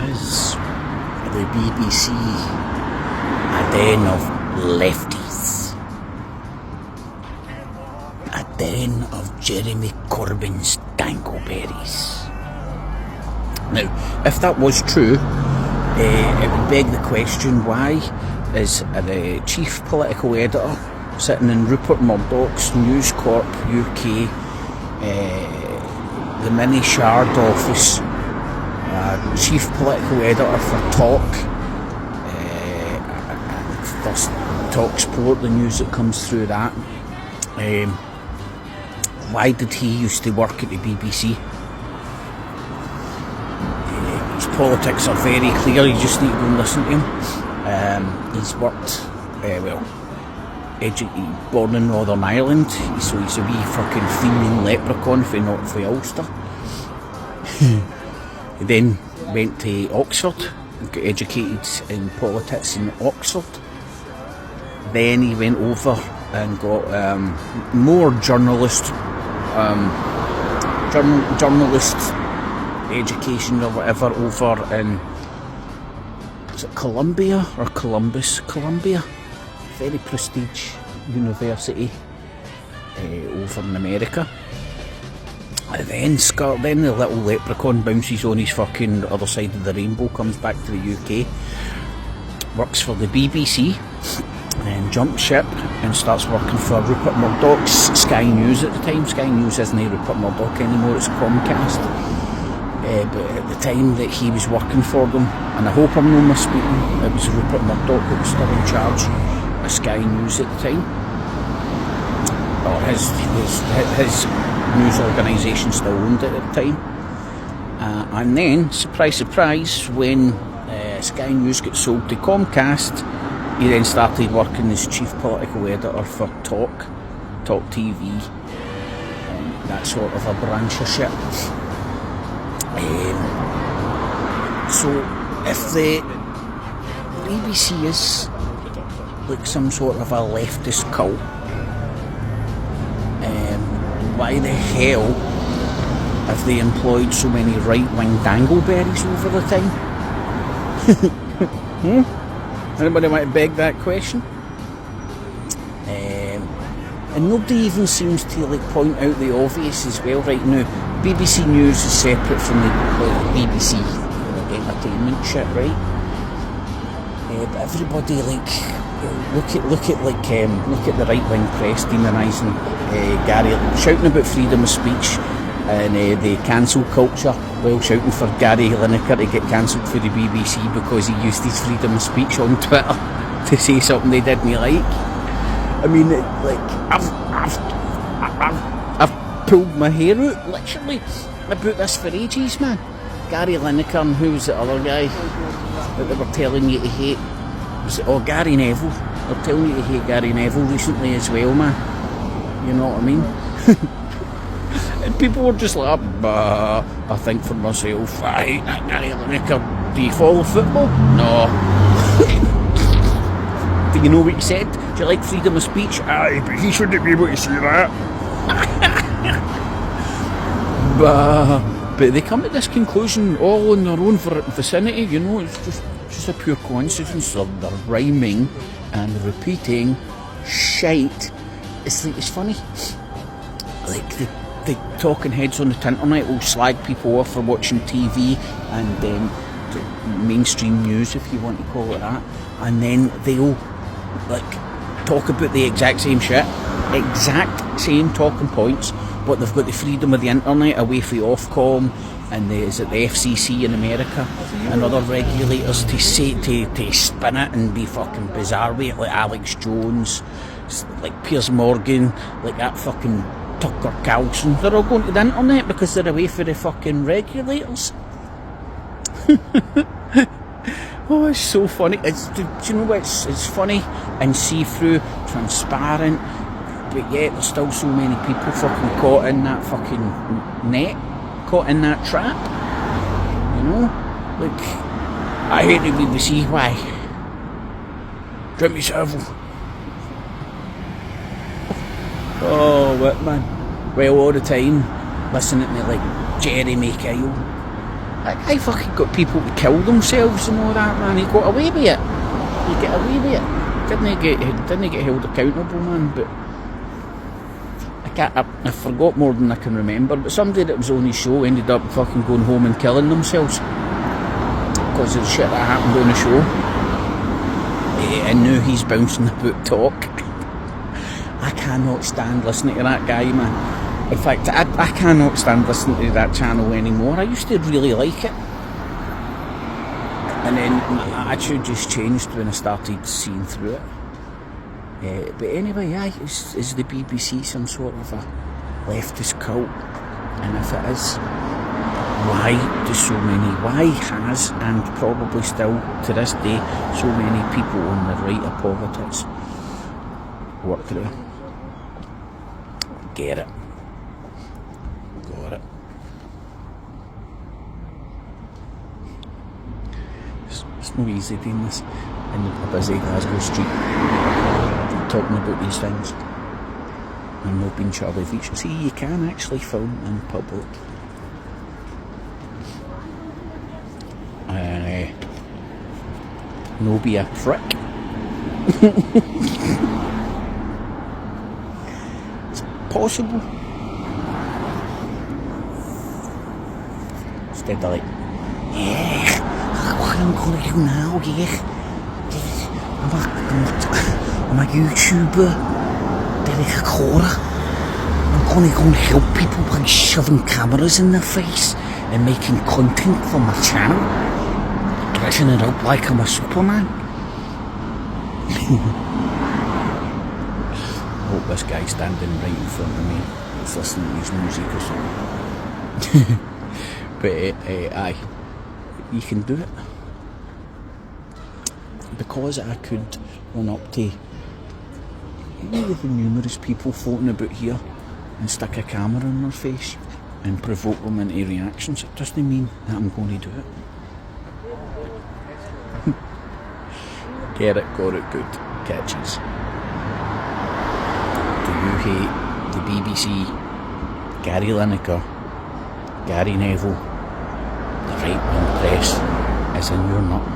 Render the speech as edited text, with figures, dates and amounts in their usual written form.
Was the BBC a den of lefties? A den of Jeremy Corbyn's dangleberries? Now, if that was true, it would beg the question, why is the chief political editor sitting in Rupert Murdoch's News Corp UK, the mini Shard office, chief political editor for Talk, there's Talk Sport, the news that comes through that. Why did he used to work at the BBC? His politics are very clear, you just need to go and listen to him. He's worked, born in Northern Ireland, so he's a wee fucking fiending leprechaun for Ulster. He then went to Oxford, got educated in politics in Oxford. Then he went over and got more journalist education or whatever over in, is it Columbia or Columbus? Columbia, very prestige university over in America. And then the little leprechaun bounces on his fucking other side of the rainbow, comes back to the UK, works for the BBC, and jumps ship and starts working for Rupert Murdoch's Sky News at the time. Sky News isn't Rupert Murdoch anymore, it's Comcast. But at the time that he was working for them, and I hope I'm not misspeaking, it was Rupert Murdoch that was still in charge of Sky News at the time. Or his news organisation still owned it at the time. And then, surprise, surprise, when Sky News got sold to Comcast, he then started working as chief political editor for Talk TV, that sort of a branch of shit. So if the BBC is like some sort of a leftist cult, why the hell have they employed so many right-wing dangleberries over the time? Anybody might beg that question? And nobody even seems to point out the obvious as well right now. BBC News is separate from the BBC entertainment shit, right? But everybody look at the right-wing press demonising Gary, shouting about freedom of speech and the cancel culture, while shouting for Gary Lineker to get cancelled for the BBC because he used his freedom of speech on Twitter to say something they didn't like. I mean, I've pulled my hair out, literally, about this for ages, man. Gary Lineker, and who was the other guy that they were telling you to hate? Was it, Gary Neville? They're telling you to hate Gary Neville recently as well, man. You know what I mean? And people were just like, I think for myself, I hate that Gary Lineker. Do you follow football? No. Do you know what he said? Do you like freedom of speech? Aye, but he shouldn't be able to say that. But they come to this conclusion all in their own vicinity, you know, it's just a pure coincidence of they're rhyming and repeating shite. It's funny. Like the talking heads on the internet will slag people off for watching TV and mainstream news, if you want to call it that, and then they'll talk about the exact same shit, exact same talking points, but they've got the freedom of the internet away from Ofcom and the FCC in America and other regulators to spin it and be fucking bizarre with it, like Alex Jones, like Piers Morgan, like that fucking Tucker Carlson. They're all going to the internet because they're away from the fucking regulators. Oh, it's so funny. Do you know what? It's funny and see-through, transparent, but yet there's still so many people fucking caught in that fucking net, caught in that trap. You know? Like, I hate the BBC. Why? Drink me several. Oh, what, man? Well, all the time, listening to like Jeremy Kyle That guy fucking got people to kill themselves and all that, man. He got away with it. He get away with it. Didn't get held accountable, man. But I forgot more than I can remember. But somebody that was on his show ended up fucking going home and killing themselves because of the shit that happened on the show. And now he's bouncing about talk. I cannot stand listening to that guy, man. In fact, I cannot stand listening to that channel anymore. I used to really like it. And then my attitude just changed when I started seeing through it. But anyway, is the BBC some sort of a leftist cult? And if it is, why has, and probably still to this day, so many people on the right of politics work there? Get it. Got it. It's no easy doing this in a busy Glasgow street, talking about these things and not being Charlie Feature. See, you can actually film in public. No be a frick. It's possible. Instead of like, what I'm going to do now, I'm a YouTuber, then a recorder. I'm going to go and help people by shoving cameras in their face and making content for my channel, dressing it up like I'm a Superman. I hope this guy standing right in front of me is listening to his music or something. But aye, you can do it. Because I could run up to any of the numerous people floating about here and stick a camera in their face and provoke them into reactions, it doesn't mean that I'm going to do it. Get it, got it, good. Catches. Do you hate the BBC, Gary Lineker, Gary Neville, the right-wing press, as in you're not?